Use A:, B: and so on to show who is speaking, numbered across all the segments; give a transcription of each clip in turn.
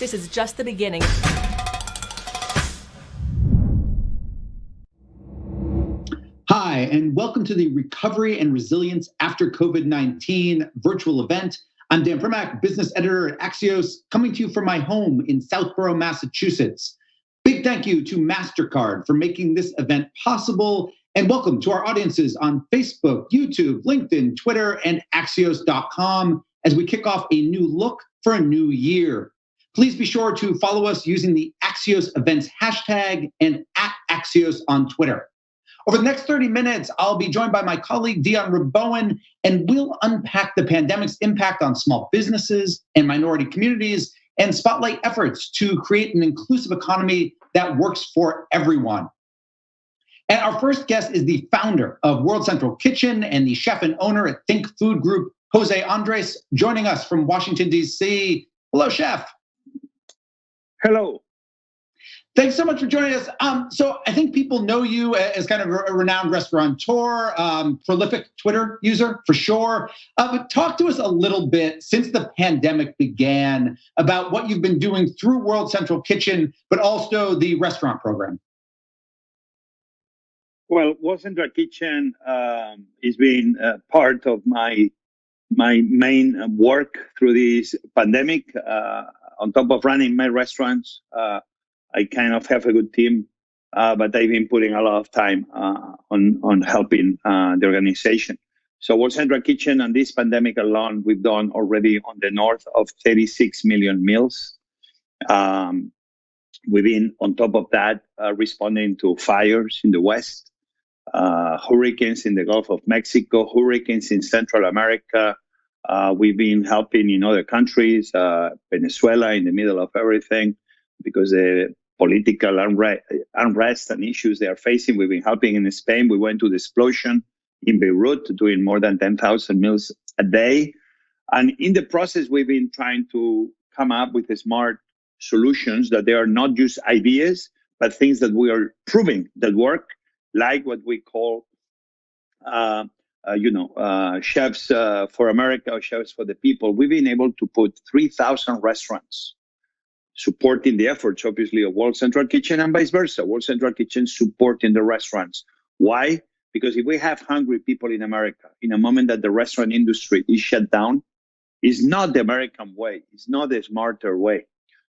A: this is just the beginning.
B: Hi, and welcome to the Recovery and Resilience After COVID-19 virtual event. I'm Dan Primack, business editor at Axios, coming to you from my home in Southborough, Massachusetts. Big thank you to MasterCard for making this event possible, and welcome to our audiences on Facebook, YouTube, LinkedIn, Twitter, and Axios.com as we kick off a new look for a new year. Please be sure to follow us using the Axios Events hashtag and at Axios on Twitter. Over the next 30 minutes, I'll be joined by my colleague, Dion Rabowen, and we'll unpack the pandemic's impact on small businesses and minority communities and spotlight efforts to create an inclusive economy that works for everyone. And our first guest is the founder of World Central Kitchen and the chef and owner at Think Food Group, José Andrés, joining us from Washington, D.C. Hello, chef.
C: Hello.
B: Thanks so much for joining us. So I think people know you as kind of a renowned restaurateur, prolific Twitter user for sure. But talk to us a little bit since the pandemic began about what you've been doing through World Central Kitchen, but also the restaurant program.
C: Well, World Central Kitchen has been part of my main work through this pandemic. On top of running my restaurants, I kind of have a good team, but I've been putting a lot of time on helping the organization. So World Central Kitchen and this pandemic alone, we've done already on the north of 36 million meals. We've been on top of that responding to fires in the West, hurricanes in the Gulf of Mexico, hurricanes in Central America. We've been helping in other countries, Venezuela in the middle of everything, because the political unrest and issues they are facing. We've been helping in Spain. We went to the explosion in Beirut, doing more than 10,000 meals a day. And in the process, we've been trying to come up with smart solutions that they are not just ideas, but things that we are proving that work, like what we call, chefs for America or chefs for the people. We've been able to put 3,000 restaurants supporting the efforts, obviously, of World Central Kitchen and vice versa. World Central Kitchen supporting the restaurants. Why? Because if we have hungry people in America, in a moment that the restaurant industry is shut down, it's not the American way. It's not the smarter way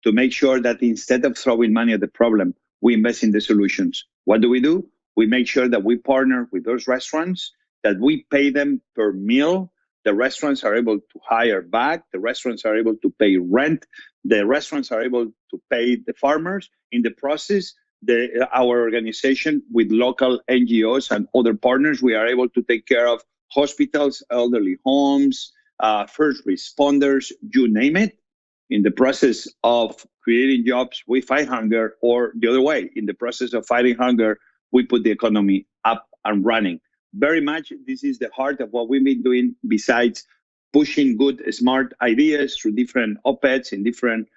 C: to make sure that instead of throwing money at the problem, we invest in the solutions. What do? We make sure that we partner with those restaurants, that we pay them per meal. The restaurants are able to hire back. The restaurants are able to pay rent. The restaurants are able to pay the farmers. In the process, our organization with local NGOs and other partners, we are able to take care of hospitals, elderly homes, first responders, you name it. In the process of creating jobs, we fight hunger, or the other way. In the process of fighting hunger, we put the economy up and running. Very much, this is the heart of what we've been doing, besides pushing good, smart ideas through different op-eds in different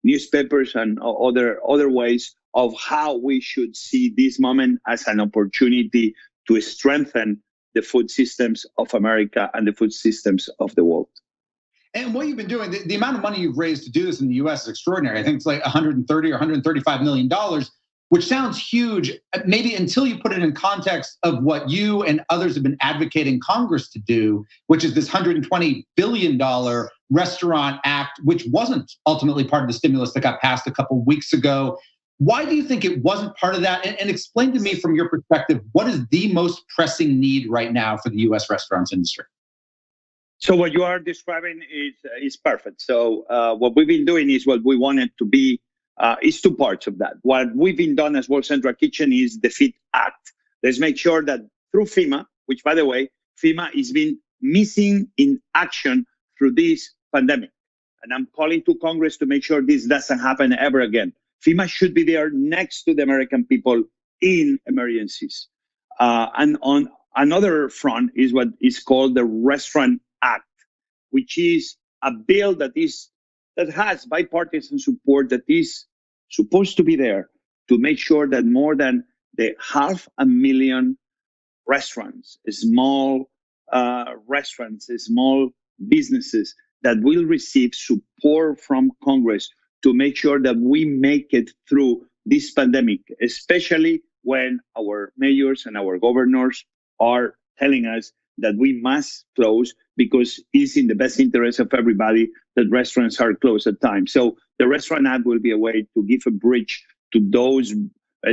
C: newspapers and other ways of how we should see this moment as an opportunity to strengthen the food systems of America and the food systems of the world.
B: And what you've been doing, the amount of money you've raised to do this in the US is extraordinary. I think it's like $130 or $135 million, which sounds huge, maybe until you put it in context of what you and others have been advocating Congress to do, which is this $120 billion Restaurant Act, which wasn't ultimately part of the stimulus that got passed a couple of weeks ago. Why do you think it wasn't part of that? And explain to me from your perspective, what is the most pressing need right now for the US restaurants industry?
C: So what you are describing is perfect. So what we've been doing is what we wanted to be, is two parts of that. What we've been done as World Central Kitchen is the FEED Act. Let's make sure that through FEMA, which by the way, FEMA has been missing in action through this pandemic. And I'm calling to Congress to make sure this doesn't happen ever again. FEMA should be there next to the American people in emergencies. And on another front is what is called the Restaurant Act, which is a bill that has bipartisan support, that is supposed to be there to make sure that more than the 500,000 restaurants, small restaurants, small businesses that will receive support from Congress to make sure that we make it through this pandemic, especially when our mayors and our governors are telling us that we must close because it's in the best interest of everybody that restaurants are closed at times. So the Restaurant Act will be a way to give a bridge to those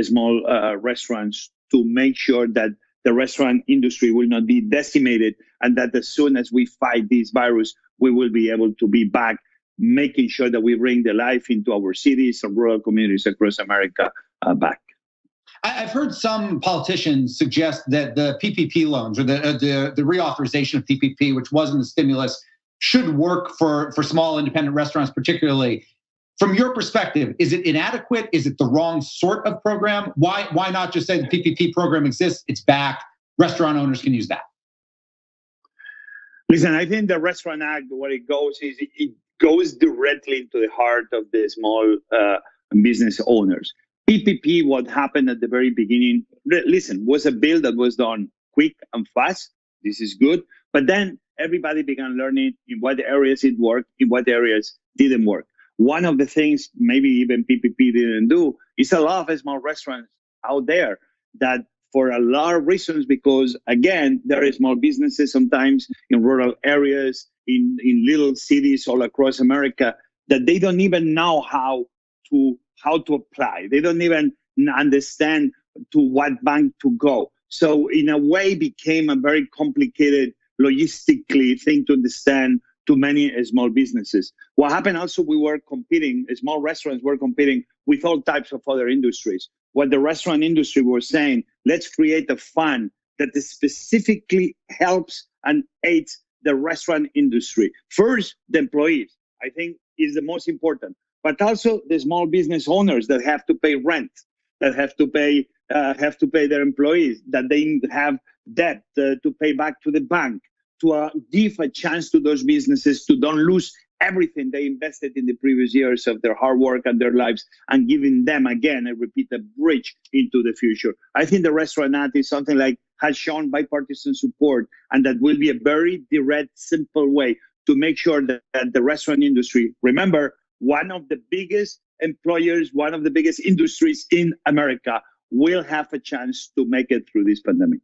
C: small restaurants to make sure that the restaurant industry will not be decimated, and that as soon as we fight this virus, we will be able to be back, making sure that we bring the life into our cities and rural communities across America back.
B: I've heard some politicians suggest that the PPP loans or the reauthorization of PPP, which wasn't a stimulus, should work for small independent restaurants particularly. From your perspective, is it inadequate? Is it the wrong sort of program? Why not just say the PPP program exists, it's back, restaurant owners can use that?
C: Listen, I think the Restaurant Act, what it goes is it goes directly into the heart of the small business owners. PPP, what happened at the very beginning, listen, was a bill that was done quick and fast. This is good. But then everybody began learning in what areas it worked, in what areas didn't work. One of the things maybe even PPP didn't do is a lot of small restaurants out there that for a lot of reasons, because again, there are small businesses sometimes in rural areas, in little cities all across America, that they don't even know how to apply. They don't even understand to what bank to go. So in a way became a very complicated logistically thing to understand to many small businesses. What happened also, small restaurants were competing with all types of other industries. What the restaurant industry was saying, let's create a fund that specifically helps and aids the restaurant industry. First, the employees, I think, is the most important, but also the small business owners that have to pay rent, that have to pay their employees, that they have debt to pay back to the bank, to give a chance to those businesses to don't lose everything they invested in the previous years of their hard work and their lives, and giving them, again, I repeat, a bridge into the future. I think the Restaurant Act is something like has shown bipartisan support, and that will be a very direct, simple way to make sure that the restaurant industry, remember, one of the biggest employers, one of the biggest industries in America, will have a chance to make it through this pandemic.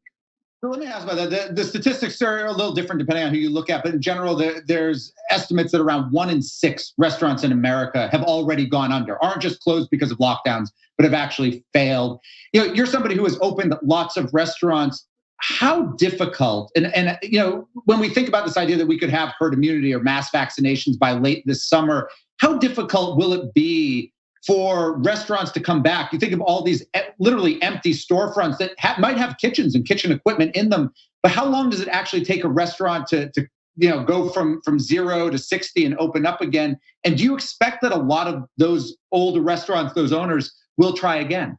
B: So let me ask about that. The statistics are a little different depending on who you look at, but in general, there's estimates that around 1 in 6 restaurants in America have already gone under, aren't just closed because of lockdowns, but have actually failed. You know, you're somebody who has opened lots of restaurants. How difficult, and you know, when we think about this idea that we could have herd immunity or mass vaccinations by late this summer, how difficult will it be for restaurants to come back? You think of all these literally empty storefronts that might have kitchens and kitchen equipment in them, but how long does it actually take a restaurant to go from 0 to 60 and open up again? And do you expect that a lot of those older restaurants, those owners, will try again?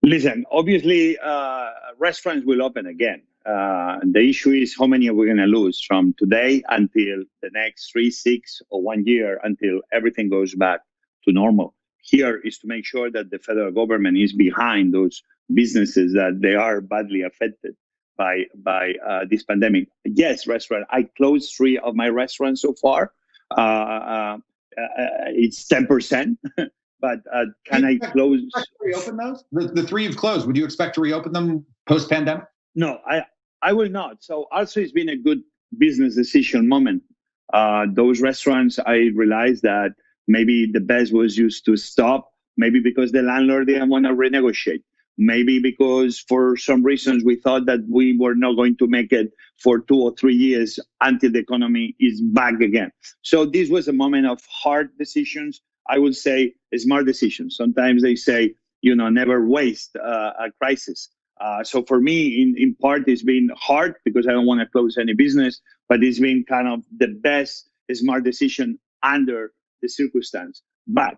C: Listen, obviously, restaurants will open again. The issue is how many are we going to lose from today until the next 3, 6, or 1 year until everything goes back to normal. Here is to make sure that the federal government is behind those businesses that they are badly affected by this pandemic. Yes, restaurant. I closed 3 of my restaurants so far. It's 10%. But can I close?
B: Reopen those? The 3 you've closed, would you expect to reopen them post-pandemic?
C: No, I will not. So also it's been a good business decision moment. Those restaurants, I realized that maybe the best was just to stop, maybe because the landlord didn't want to renegotiate. Maybe because for some reasons we thought that we were not going to make it for 2 or 3 years until the economy is back again. So this was a moment of hard decisions. I would say smart decisions. Sometimes they say, never waste a crisis. So for me, in part, it's been hard because I don't want to close any business, but it's been kind of the best smart decision under the circumstance. But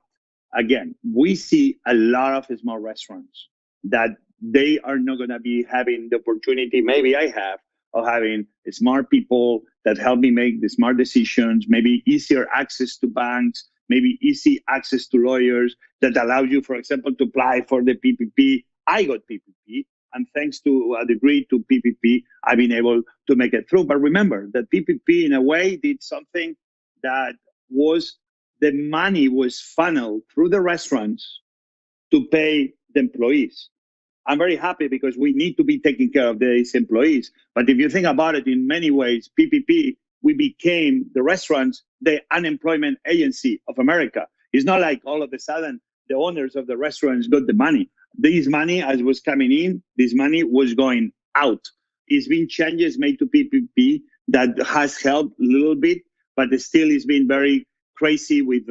C: again, we see a lot of small restaurants that they are not going to be having the opportunity maybe I have of having smart people that help me make the smart decisions, maybe easier access to banks, maybe easy access to lawyers that allow you, for example, to apply for the PPP I got PPP, and thanks to a degree to PPP, I've been able to make it through. But remember that PPP, in a way, did something that was the money was funneled through the restaurants to pay the employees. I'm very happy because we need to be taking care of these employees. But if you think about it, in many ways, PPP, we became the restaurants, the unemployment agency of America. It's not like all of a sudden the owners of the restaurants got the money. This money, as was coming in, this money was going out. It's been changes made to PPP that has helped a little bit, but it still has been very crazy with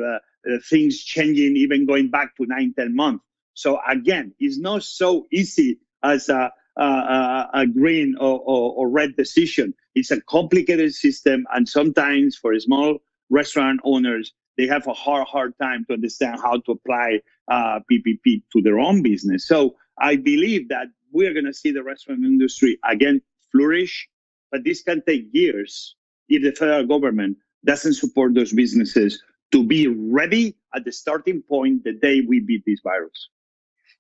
C: things changing, even going back to 9-10 months. So again, it's not so easy as a green or red decision. It's a complicated system, and sometimes for small restaurant owners, they have a hard time to understand how to apply PPP to their own business. So I believe that we're going to see the restaurant industry again flourish, but this can take years if the federal government doesn't support those businesses to be ready at the starting point the day we beat this virus.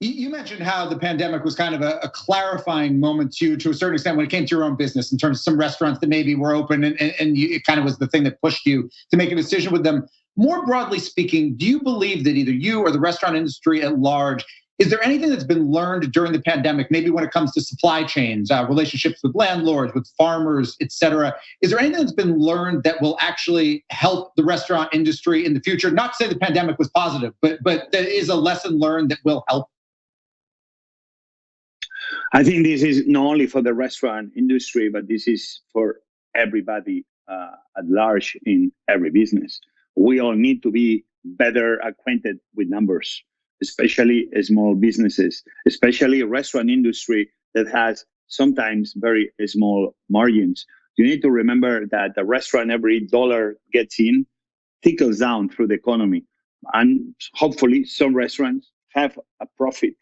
B: You mentioned how the pandemic was kind of a clarifying moment to a certain extent when it came to your own business, in terms of some restaurants that maybe were open and it kind of was the thing that pushed you to make a decision with them. More broadly speaking, do you believe that either you or the restaurant industry at large, is there anything that's been learned during the pandemic, maybe when it comes to supply chains, relationships with landlords, with farmers, et cetera? Is there anything that's been learned that will actually help the restaurant industry in the future? Not to say the pandemic was positive, but there is a lesson learned that will help.
C: I think this is not only for the restaurant industry, but this is for everybody at large in every business. We all need to be better acquainted with numbers, especially small businesses, especially restaurant industry that has sometimes very small margins. You need to remember that the restaurant, every dollar gets in, trickles down through the economy. And hopefully some restaurants have a profit.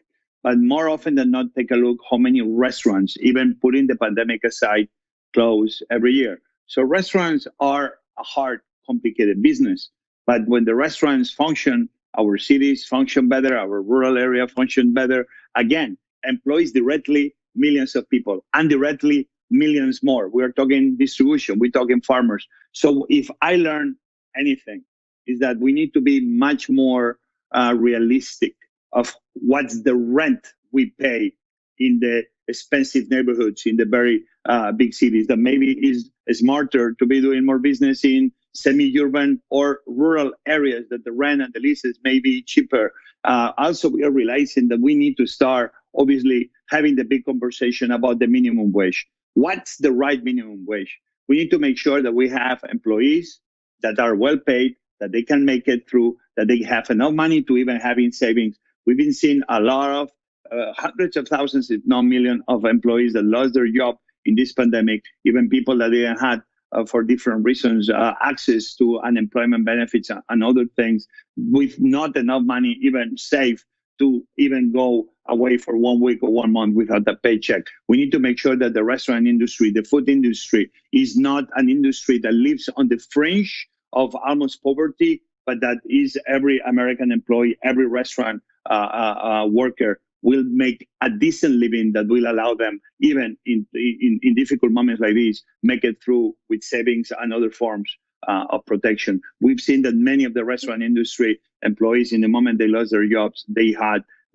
C: But more often than not, take a look how many restaurants, even putting the pandemic aside, close every year. So restaurants are a hard, complicated business. But when the restaurants function, our cities function better, our rural area function better. Again, employs directly millions of people, indirectly millions more. We're talking distribution, we're talking farmers. So if I learn anything, is that we need to be much more realistic of what's the rent we pay in the expensive neighborhoods, in the very big cities, that maybe is smarter to be doing more business in semi-urban or rural areas that the rent and the leases may be cheaper. Also, we are realizing that we need to start, obviously, having the big conversation about the minimum wage. What's the right minimum wage? We need to make sure that we have employees that are well paid, that they can make it through, that they have enough money to even have in savings. We've been seeing a lot of hundreds of thousands, if not millions, of employees that lost their job in this pandemic, even people that didn't have, for different reasons, access to unemployment benefits and other things, with not enough money even saved to even go away for 1 week or 1 month without a paycheck. We need to make sure that the restaurant industry, the food industry, is not an industry that lives on the fringe of almost poverty, but that is every American employee, every restaurant worker will make a decent living that will allow them, even in difficult moments like this, make it through with savings and other forms of protection. We've seen that many of the restaurant industry employees, in the moment they lost their jobs, they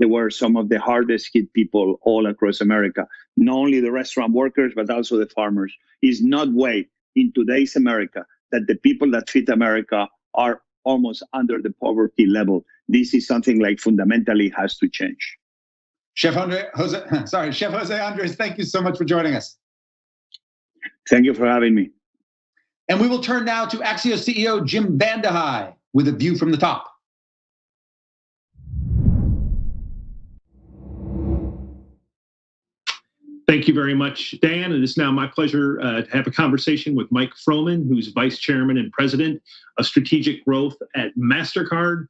C: were some of the hardest hit people all across America. Not only the restaurant workers, but also the farmers. It's not way in today's America that the people that feed America are almost under the poverty level. This is something like fundamentally has to change.
B: Chef José Andrés, thank you so much for joining us.
C: Thank you for having me.
B: And we will turn now to Axios CEO Jim Vandehei with a view from the top.
A: Thank you very much, Dan. It is now my pleasure to have a conversation with Mike Froman, who's Vice Chairman and President of Strategic Growth at MasterCard.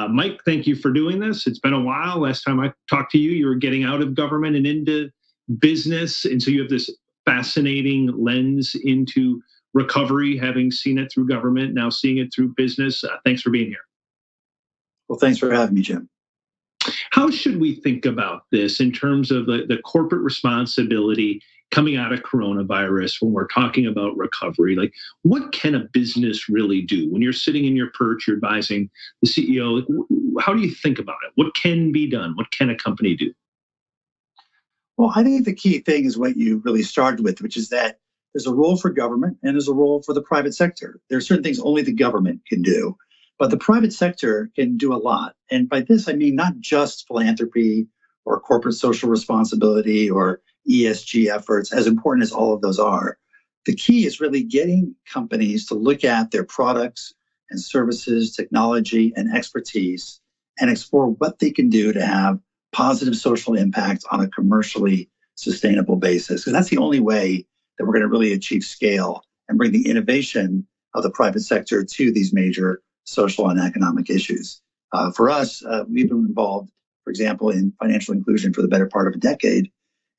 A: Mike, thank you for doing this. It's been a while. Last time I talked to you, you were getting out of government and into business. And so you have this fascinating lens into recovery, having seen it through government, now seeing it through business. Thanks for being here.
D: Well, thanks for having me, Jim.
A: How should we think about this in terms of the corporate responsibility coming out of coronavirus when we're talking about recovery? Like, what can a business really do? When you're sitting in your perch, you're advising the CEO, how do you think about it? What can be done? What can a company do?
D: Well, I think the key thing is what you really started with, which is that there's a role for government and there's a role for the private sector. There are certain things only the government can do, but the private sector can do a lot. And by this, I mean not just philanthropy or corporate social responsibility or ESG efforts, as important as all of those are. The key is really getting companies to look at their products and services, technology, and expertise and explore what they can do to have positive social impact on a commercially sustainable basis. Because that's the only way that we're going to really achieve scale and bring the innovation of the private sector to these major social and economic issues. For us, we've been involved, for example, in financial inclusion for the better part of a decade.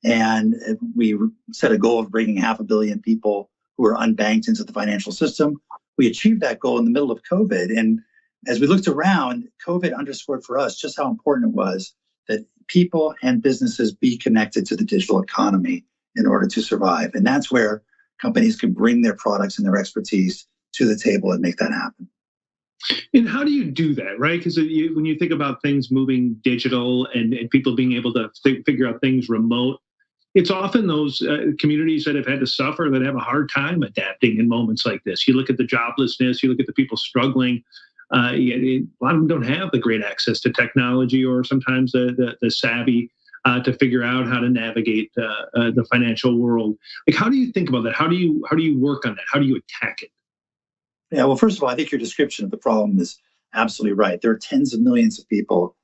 D: And we set a goal of bringing 500 million people who are unbanked into the financial system. We achieved that goal in the middle of COVID. And as we looked around, COVID underscored for us just how important it was that people and businesses be connected to the digital economy in order to survive. And that's where companies can bring their products and their expertise to the table and make that happen.
A: And how do you do that, right? Because when you think about things moving digital and people being able to figure out things remote, it's often those communities that have had to suffer that have a hard time adapting in moments like this. You look at the joblessness, you look at the people struggling. A lot of them don't have the great access to technology or sometimes the savvy to figure out how to navigate the financial world. Like, how do you think about that? How do you work on that? How do you attack it?
D: Yeah, well, first of all, I think your description of the problem is absolutely right. There are tens of millions of people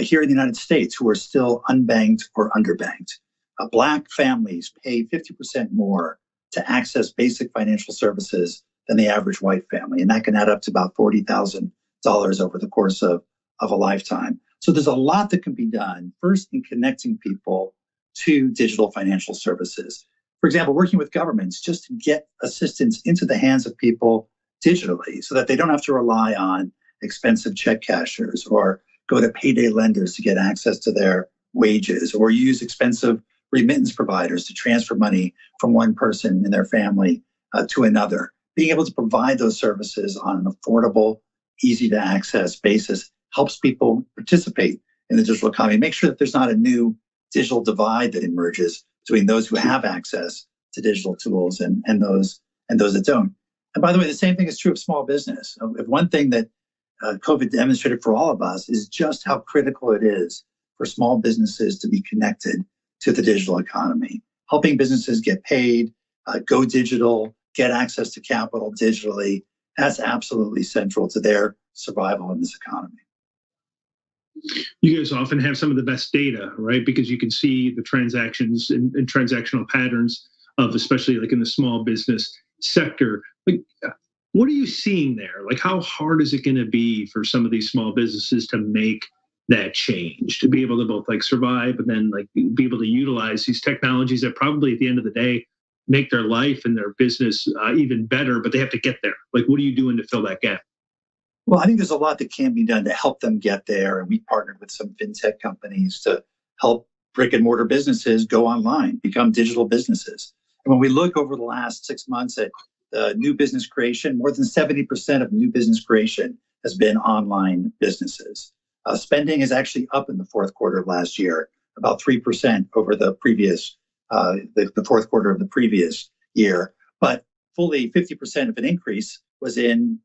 D: here in the United States who are still unbanked or underbanked. Black families pay 50% more to access basic financial services than the average white family. And that can add up to about $40,000 over the course of a lifetime. So there's a lot that can be done, first in connecting people to digital financial services. For example, working with governments just to get assistance into the hands of people digitally so that they don't have to rely on expensive check cashers or go to payday lenders to get access to their wages or use expensive remittance providers to transfer money from one person in their family to another. Being able to provide those services on an affordable, easy to access basis helps people participate in the digital economy. Make sure that there's not a new digital divide that emerges between those who have access to digital tools and those that don't. And by the way, the same thing is true of small business. If one thing that COVID demonstrated for all of us is just how critical it is for small businesses to be connected to the digital economy. Helping businesses get paid, go digital, get access to capital digitally, that's absolutely central to their survival in this economy.
A: You guys often have some of the best data, right? Because you can see the transactions and transactional patterns of, especially like in the small business sector. Like, what are you seeing there? Like, how hard is it going to be for some of these small businesses to make that change, to be able to both like survive and then like be able to utilize these technologies that probably at the end of the day make their life and their business even better, but they have to get there. Like, what are you doing to fill that gap?
D: Well, I think there's a lot that can be done to help them get there. And we partnered with some fintech companies to help brick and mortar businesses go online, become digital businesses. And when we look over the last 6 months at new business creation, more than 70% of new business creation has been online businesses. Spending is actually up in the fourth quarter of last year, about 3% over the previous, the fourth quarter of the previous year. But fully 50% of an increase was in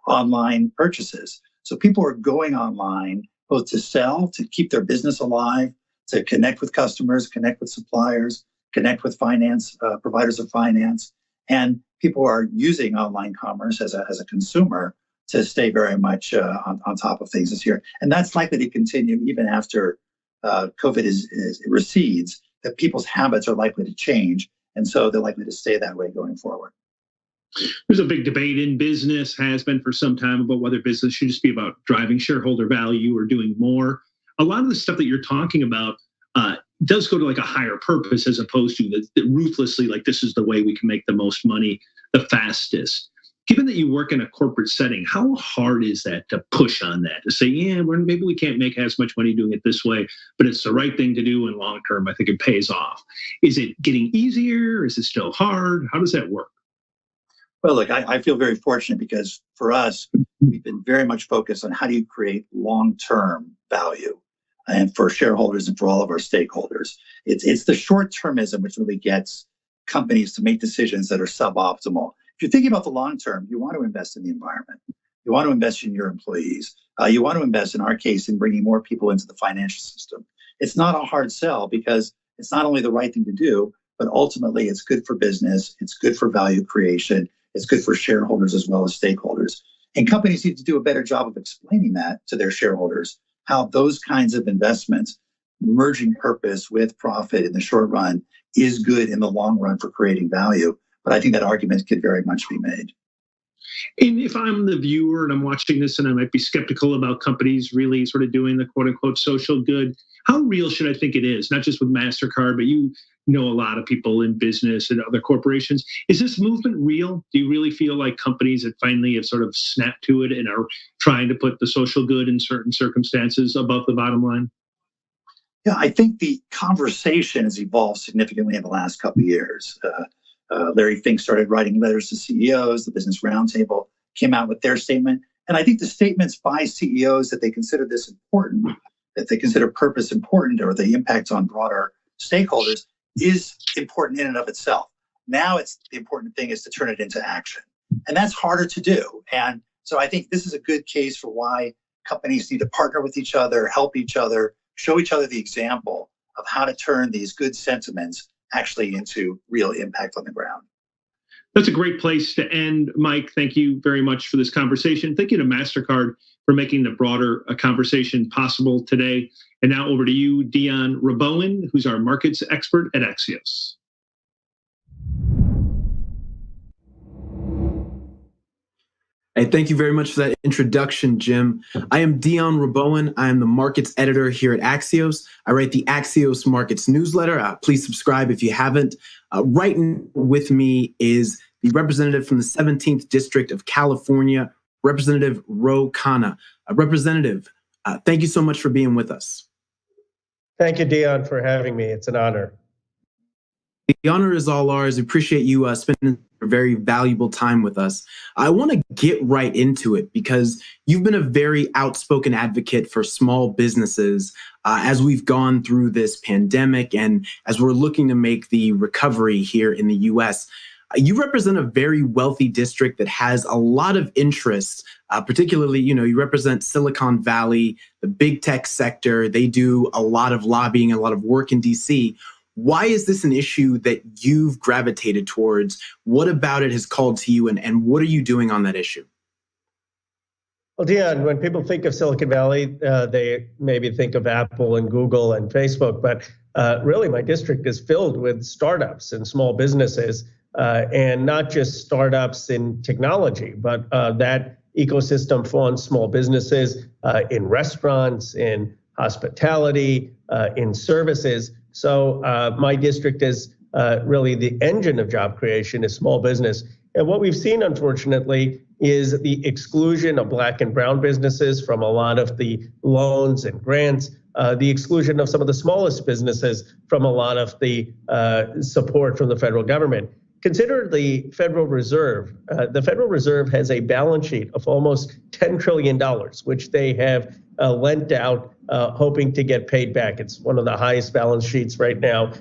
D: online purchases. So people are going online both to sell, to keep their business alive, to connect with customers, connect with suppliers, connect with finance providers of finance, and people are using online commerce as a consumer to stay very much on top of things this year. And that's likely to continue even after COVID recedes, that people's habits are likely to change. And so they're likely to stay that way going forward.
A: There's a big debate in business, has been for some time, about whether business should just be about driving shareholder value or doing more. A lot of the stuff that you're talking about does go to like a higher purpose as opposed to the ruthlessly, like this is the way we can make the most money the fastest. Given that you work in a corporate setting, how hard is that to push on that, to say, yeah, maybe we can't make as much money doing it this way, but it's the right thing to do in long term. I think it pays off. Is it getting easier? Is it still hard? How does that work?
D: Well, look, I feel very fortunate because for us, we've been very much focused on how do you create long-term value and for shareholders and for all of our stakeholders. It's the short-termism which really gets companies to make decisions that are suboptimal. If you're thinking about the long term, you want to invest in the environment. You want to invest in your employees. You want to invest, in our case, in bringing more people into the financial system. It's not a hard sell because it's not only the right thing to do, but ultimately it's good for business. It's good for value creation. It's good for shareholders as well as stakeholders. And companies need to do a better job of explaining that to their shareholders, how those kinds of investments, merging purpose with profit in the short run, is good in the long run for creating value. But I think that argument could very much be made.
A: And if I'm the viewer and I'm watching this and I might be skeptical about companies really sort of doing the quote unquote social good, how real should I think it is? Not just with MasterCard, but you know a lot of people in business and other corporations. Is this movement real? Do you really feel like companies that finally have sort of snapped to it and are trying to put the social good in certain circumstances above the bottom line?
D: Yeah, I think the conversation has evolved significantly in the last couple of years. Larry Fink started writing letters to CEOs. The Business Roundtable came out with their statement. And I think the statements by CEOs that they consider this important, that they consider purpose important, or the impact on broader stakeholders is important in and of itself. Now the important thing is to turn it into action. And that's harder to do. And so I think this is a good case for why companies need to partner with each other, help each other, show each other the example of how to turn these good sentiments actually into real impact on the ground.
A: That's a great place to end. Mike, thank you very much for this conversation. Thank you to MasterCard for making the broader conversation possible today. And now over to you, Dion Rabowen, who's our markets expert at Axios.
E: Hey, thank you very much for that introduction, Jim. I am Dion Rabowen. I am the markets editor here at Axios. I write the Axios Markets newsletter. Please subscribe if you haven't. Right with me is the representative from the 17th District of California, Representative Ro Khanna. Representative, thank you so much for being with us.
F: Thank you, Dion, for having me. It's an honor.
E: The honor is all ours. We appreciate you spending a very valuable time with us. I want to get right into it because you've been a very outspoken advocate for small businesses as we've gone through this pandemic and as we're looking to make the recovery here in the U.S. You represent a very wealthy district that has a lot of interest, particularly, you represent Silicon Valley, the big tech sector. They do a lot of lobbying, a lot of work in D.C. Why is this an issue that you've gravitated towards? What about it has called to you, and what are you doing on that issue?
F: Well, Dion, when people think of Silicon Valley, they maybe think of Apple and Google and Facebook, but really my district is filled with startups and small businesses, and not just startups in technology, but that ecosystem funds small businesses in restaurants, in hospitality, in services. So my district is really the engine of job creation is small business. And what we've seen, unfortunately, is the exclusion of Black and brown businesses from a lot of the loans and grants, the exclusion of some of the smallest businesses from a lot of the support from the federal government. Consider the Federal Reserve. The Federal Reserve has a balance sheet of almost $10 trillion, which they have lent out, hoping to get paid back. It's one of the highest balance sheets right now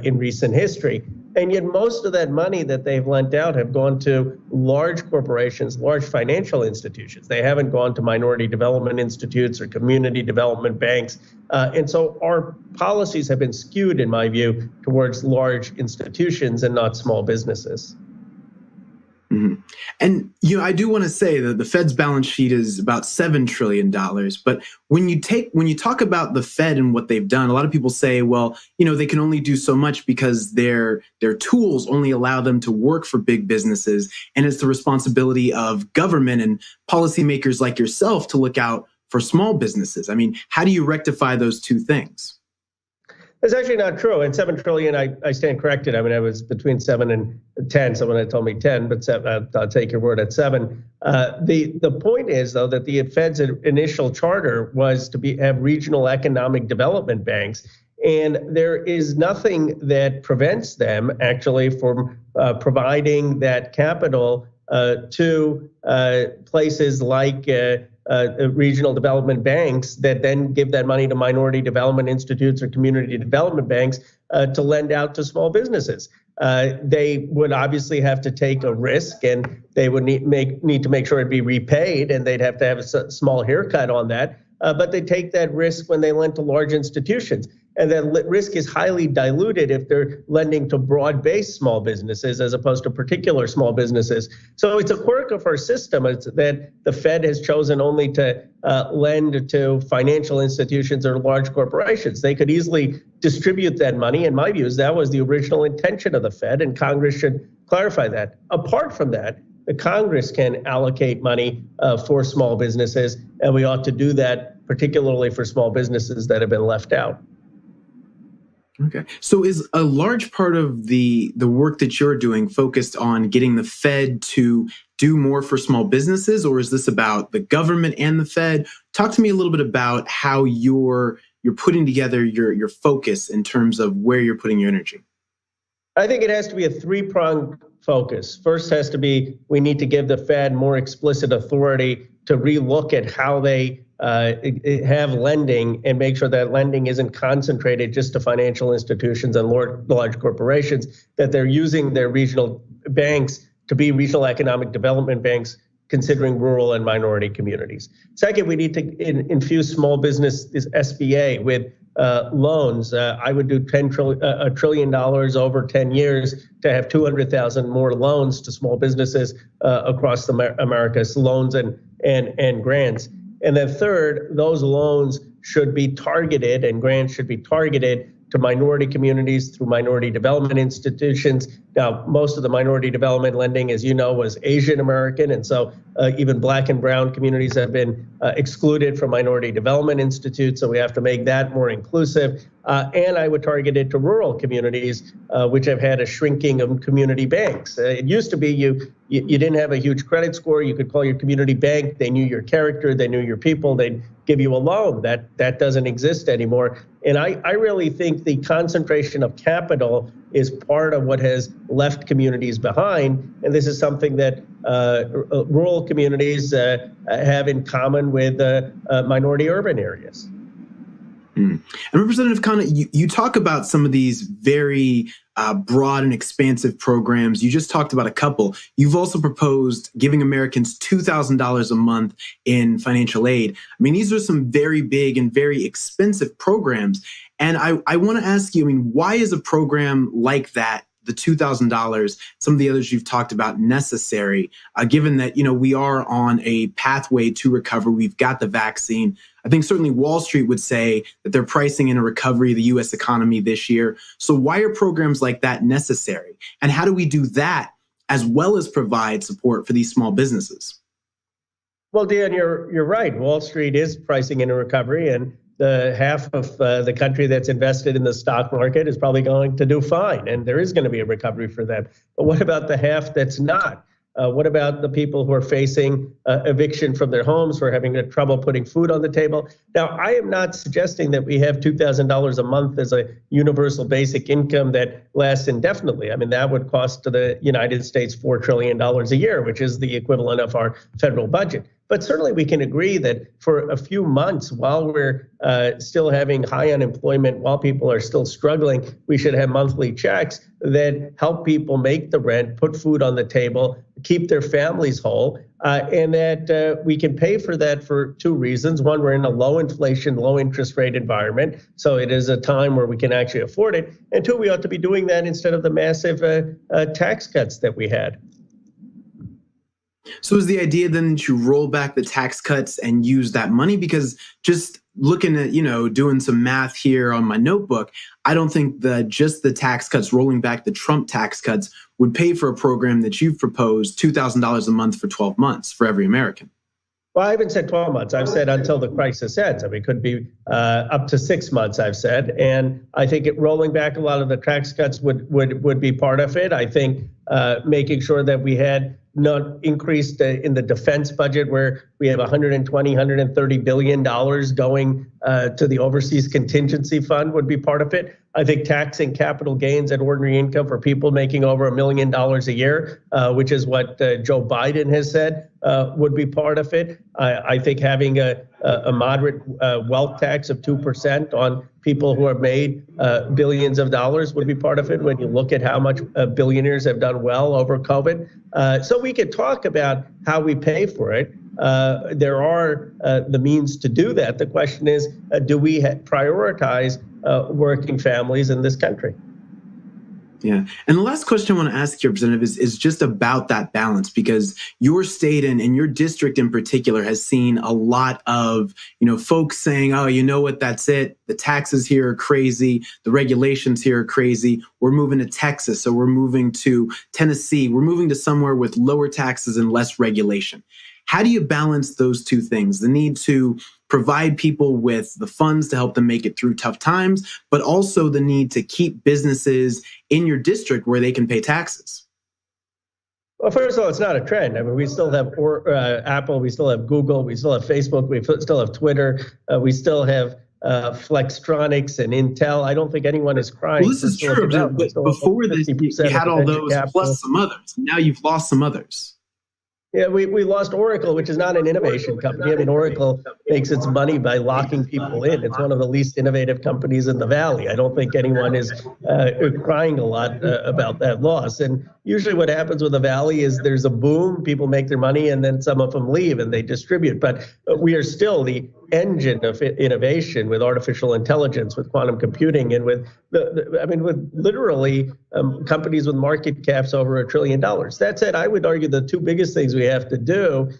F: in recent history. And yet most of that money that they've lent out have gone to large corporations, large financial institutions. They haven't gone to minority development institutes or community development banks. And so our policies have been skewed, in my view, towards large institutions and not small businesses.
E: Mm-hmm. And I do want to say that the Fed's balance sheet is about $7 trillion. But when you talk about the Fed and what they've done, a lot of people say, well, they can only do so much because their tools only allow them to work for big businesses, and it's the responsibility of government and policymakers like yourself to look out for small businesses. I mean, how do you rectify those two things?
F: It's actually not true. And 7 trillion, I stand corrected. I mean, I was between 7 and 10. Someone had told me 10, but I'll take your word at 7. The point is, though, that the Fed's initial charter was to have regional economic development banks. And there is nothing that prevents them actually from providing that capital to places like regional development banks that then give that money to minority development institutes or community development banks to lend out to small businesses. They would obviously have to take a risk, and they would need to make sure it'd be repaid, and they'd have to have a small haircut on that. But they take that risk when they lend to large institutions. And that risk is highly diluted if they're lending to broad-based small businesses as opposed to particular small businesses. So it's a quirk of our system. It's that the Fed has chosen only to lend to financial institutions or large corporations. They could easily distribute that money. In my views, that was the original intention of the Fed, and Congress should clarify that. Apart from that, the Congress can allocate money for small businesses, and we ought to do that, particularly for small businesses that have been left out.
E: Okay. So is a large part of the work that you're doing focused on getting the Fed to do more for small businesses, or is this about the government and the Fed? Talk to me a little bit about how you're putting together your focus in terms of where you're putting your energy.
F: I think it has to be a three-pronged focus. First has to be we need to give the Fed more explicit authority to relook at how they have lending and make sure that lending isn't concentrated just to financial institutions and large corporations, that they're using their regional banks to be regional economic development banks, considering rural and minority communities. Second, we need to infuse small business SBA with loans. I would do $1 trillion over 10 years to have 200,000 more loans to small businesses across the Americas, loans and grants. And then third, those loans should be targeted and grants should be targeted to minority communities through minority development institutions. Now, most of the minority development lending, as you know, was Asian American. And so even Black and brown communities have been excluded from minority development institutes. So we have to make that more inclusive. And I would target it to rural communities, which have had a shrinking of community banks. It used to be you didn't have a huge credit score. You could call your community bank. They knew your character. They knew your people. They'd give you a loan. That doesn't exist anymore. And I really think the concentration of capital is part of what has left communities behind. And this is something that rural communities have in common with minority urban areas.
E: And Representative Khanna, you talk about some of these very broad and expansive programs. You just talked about a couple. You've also proposed giving Americans $2,000 a month in financial aid. I mean, these are some very big and very expensive programs. And I want to ask you, I mean, why is a program like that, the $2,000, some of the others you've talked about, necessary, given that, we are on a pathway to recover? We've got the vaccine. I think certainly Wall Street would say that they're pricing in a recovery of the U.S. economy this year. So why are programs like that necessary? And how do we do that as well as provide support for these small businesses?
F: Well, Dan, you're right. Wall Street is pricing in a recovery, and the half of the country that's invested in the stock market is probably going to do fine, and there is going to be a recovery for them. But what about the half that's not? What about the people who are facing eviction from their homes, who are having trouble putting food on the table? Now, I am not suggesting that we have $2,000 a month as a universal basic income that lasts indefinitely. I mean, that would cost the United States $4 trillion a year, which is the equivalent of our federal budget. But certainly we can agree that for a few months, while we're still having high unemployment, while people are still struggling, we should have monthly checks that help people make the rent, put food on the table, keep their families whole, and that we can pay for that for two reasons. One, we're in a low inflation, low interest rate environment, so it is a time where we can actually afford it. And two, we ought to be doing that instead of the massive tax cuts that we had.
E: So is the idea then to roll back the tax cuts and use that money? Because just looking at, doing some math here on my notebook, I don't think that just the tax cuts, rolling back the Trump tax cuts, would pay for a program that you've proposed, $2,000 a month for 12 months for every American.
F: Well, I haven't said 12 months. I've said until the crisis ends. I mean, it could be up to 6 months, I've said. And I think rolling back a lot of the tax cuts would be part of it. I think making sure that we had not increased in the defense budget, where we have $130 billion going to the overseas contingency fund, would be part of it. I think taxing capital gains and ordinary income for people making over $1 million a year, which is what Joe Biden has said, would be part of it. I think having a moderate wealth tax of 2% on people who have made billions of dollars would be part of it when you look at how much billionaires have done well over COVID. So we could talk about how we pay for it. There are the means to do that. The question is, do we prioritize working families in this country?
E: Yeah. And the last question I want to ask you, Representative, is just about that balance, because your state and your district in particular has seen a lot of, folks saying, oh, you know what, that's it. The taxes here are crazy. The regulations here are crazy. We're moving to Texas. So we're moving to Tennessee. We're moving to somewhere with lower taxes and less regulation. How do you balance those two things? The need to provide people with the funds to help them make it through tough times, but also the need to keep businesses in your district where they can pay taxes?
F: Well, first of all, it's not a trend. I mean, we still have Apple, we still have Google, we still have Facebook, we still have Twitter, we still have Flextronics and Intel. I don't think anyone is crying.
E: Well, this is true, but before this, you had all those plus some others. Now you've lost some others.
F: Yeah, we lost Oracle, which is not an innovation company. I mean, Oracle makes its money by locking people in. It's one of the least innovative companies in the Valley. I don't think anyone is crying a lot about that loss. And usually what happens with the Valley is there's a boom, people make their money, and then some of them leave and they distribute. But we are still the engine of innovation with artificial intelligence, with quantum computing, and with with literally companies with market caps over $1 trillion. That said, I would argue the two biggest things we have to do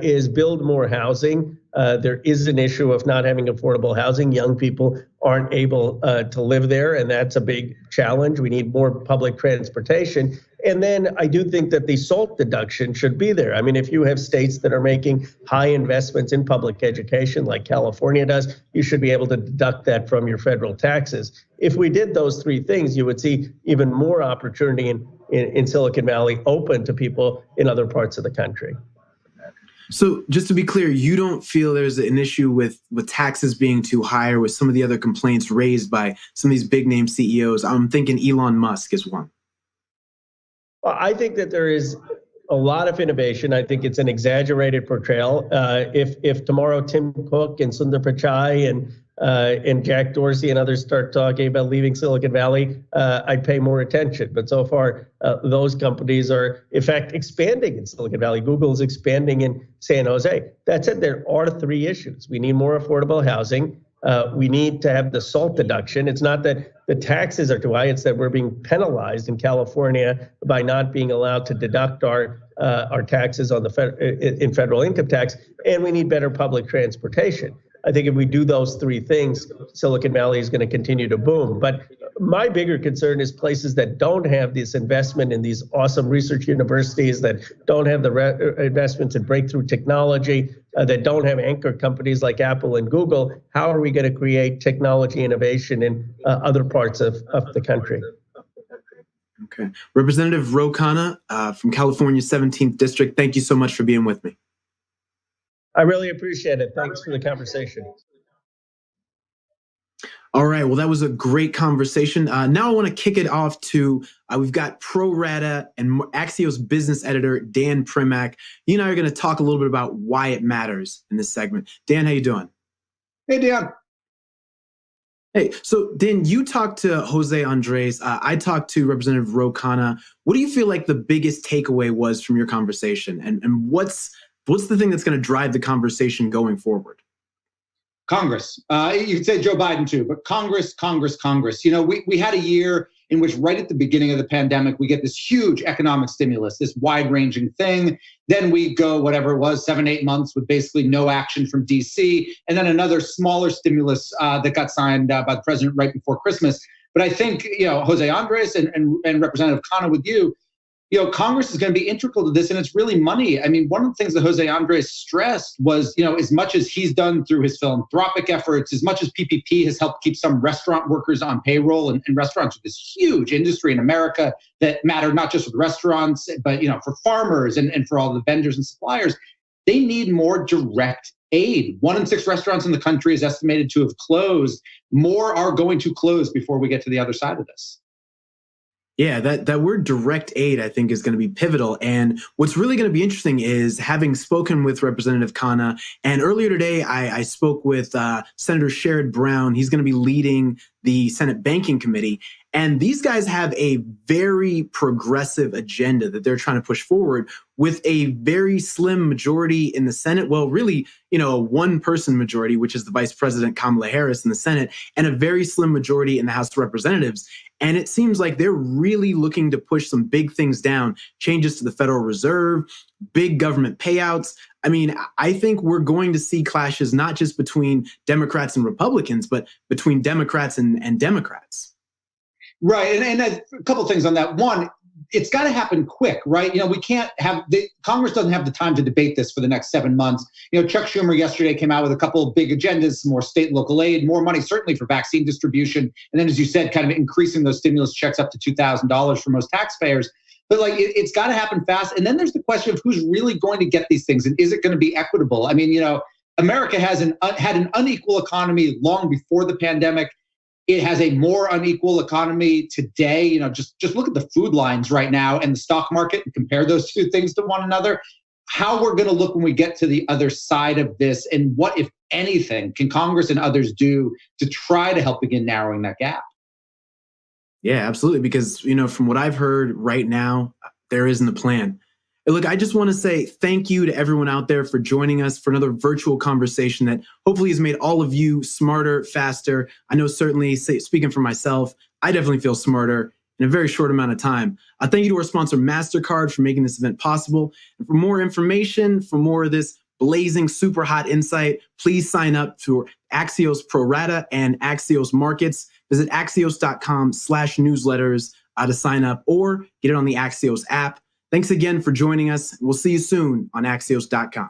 F: is build more housing. There is an issue of not having affordable housing. Young people aren't able to live there, and that's a big challenge. We need more public transportation. And then I do think that the SALT deduction should be there. I mean, if you have states that are making high investments in public education, like California does, you should be able to deduct that from your federal taxes. If we did those three things, you would see even more opportunity in Silicon Valley open to people in other parts of the country.
E: So just to be clear, you don't feel there's an issue with taxes being too high, or with some of the other complaints raised by some of these big name CEOs? I'm thinking Elon Musk is one.
F: Well, I think that there is a lot of innovation. I think it's an exaggerated portrayal. If tomorrow Tim Cook and Sundar Pichai and Jack Dorsey and others start talking about leaving Silicon Valley, I'd pay more attention. But so far, those companies are, in fact, expanding in Silicon Valley. Google is expanding in San Jose. That said, there are three issues. We need more affordable housing. We need to have the SALT deduction. It's not that the taxes are too high. It's that we're being penalized in California by not being allowed to deduct our taxes on in federal income tax. And we need better public transportation. I think if we do those three things, Silicon Valley is going to continue to boom. But my bigger concern is places that don't have this investment in these awesome research universities, that don't have the investments in breakthrough technology, that don't have anchor companies like Apple and Google. How are we going to create technology innovation in other parts of the country?
E: Okay. Representative Khanna from California's 17th District, thank you so much for being with me.
F: I really appreciate it. Thanks for the conversation.
E: All right. Well, that was a great conversation. Now I want to kick it off to, we've got Pro Rata and Axios business editor, Dan Primack. You and I are going to talk a little bit about why it matters in this segment. Dan, how you doing?
B: Hey, Dan.
E: Hey, so Dan, you talked to José Andrés. I talked to Representative Khanna. What do you feel like the biggest takeaway was from your conversation? And what's the thing that's going to drive the conversation going forward?
B: Congress. You could say Joe Biden too, but Congress. We had a year in which right at the beginning of the pandemic, we get this huge economic stimulus, this wide-ranging thing. Then we go, whatever it was, 7-8 months with basically no action from DC, and then another smaller stimulus that got signed by the president right before Christmas. But I think, José Andrés and Representative Khanna with you, Congress is going to be integral to this, and it's really money. I mean, one of the things that José Andrés stressed was, as much as he's done through his philanthropic efforts, as much as PPP has helped keep some restaurant workers on payroll, and restaurants are this huge industry in America that matter not just for the restaurants, but, for farmers and for all the vendors and suppliers, they need more direct aid. 1 in 6 restaurants in the country is estimated to have closed. More are going to close before we get to the other side of this.
E: Yeah, that word direct aid, I think, is going to be pivotal. And what's really going to be interesting is having spoken with Representative Khanna, and earlier today, I spoke with Senator Sherrod Brown. He's going to be leading the Senate Banking Committee. And these guys have a very progressive agenda that they're trying to push forward with a very slim majority in the Senate. Well, really, a one-person majority, which is the Vice President Kamala Harris in the Senate, and a very slim majority in the House of Representatives. And it seems like they're really looking to push some big things down, changes to the Federal Reserve, big government payouts. I mean, I think we're going to see clashes not just between Democrats and Republicans, but between Democrats and Democrats.
B: Right. And a couple of things on that. One, it's got to happen quick, right? We can't have Congress doesn't have the time to debate this for the next 7 months. Chuck Schumer yesterday came out with a couple of big agendas, more state and local aid, more money, certainly for vaccine distribution. And then, as you said, kind of increasing those stimulus checks up to $2,000 for most taxpayers. But it's got to happen fast. And then there's the question of who's really going to get these things, and is it going to be equitable? I mean, America had an unequal economy long before the pandemic. It has a more unequal economy today. Just look at the food lines right now and the stock market and compare those two things to one another. How we're going to look when we get to the other side of this, and what, if anything, can Congress and others do to try to help begin narrowing that gap?
E: Yeah, absolutely. Because, from what I've heard right now, there isn't a plan. Look, I just want to say thank you to everyone out there for joining us for another virtual conversation that hopefully has made all of you smarter, faster. I know, certainly, speaking for myself, I definitely feel smarter in a very short amount of time. Thank you to our sponsor, MasterCard, for making this event possible. And for more information, for more of this blazing, super hot insight, please sign up for Axios Pro Rata and Axios Markets. Visit axios.com/newsletters to sign up, or get it on the Axios app. Thanks again for joining us. We'll see you soon on Axios.com.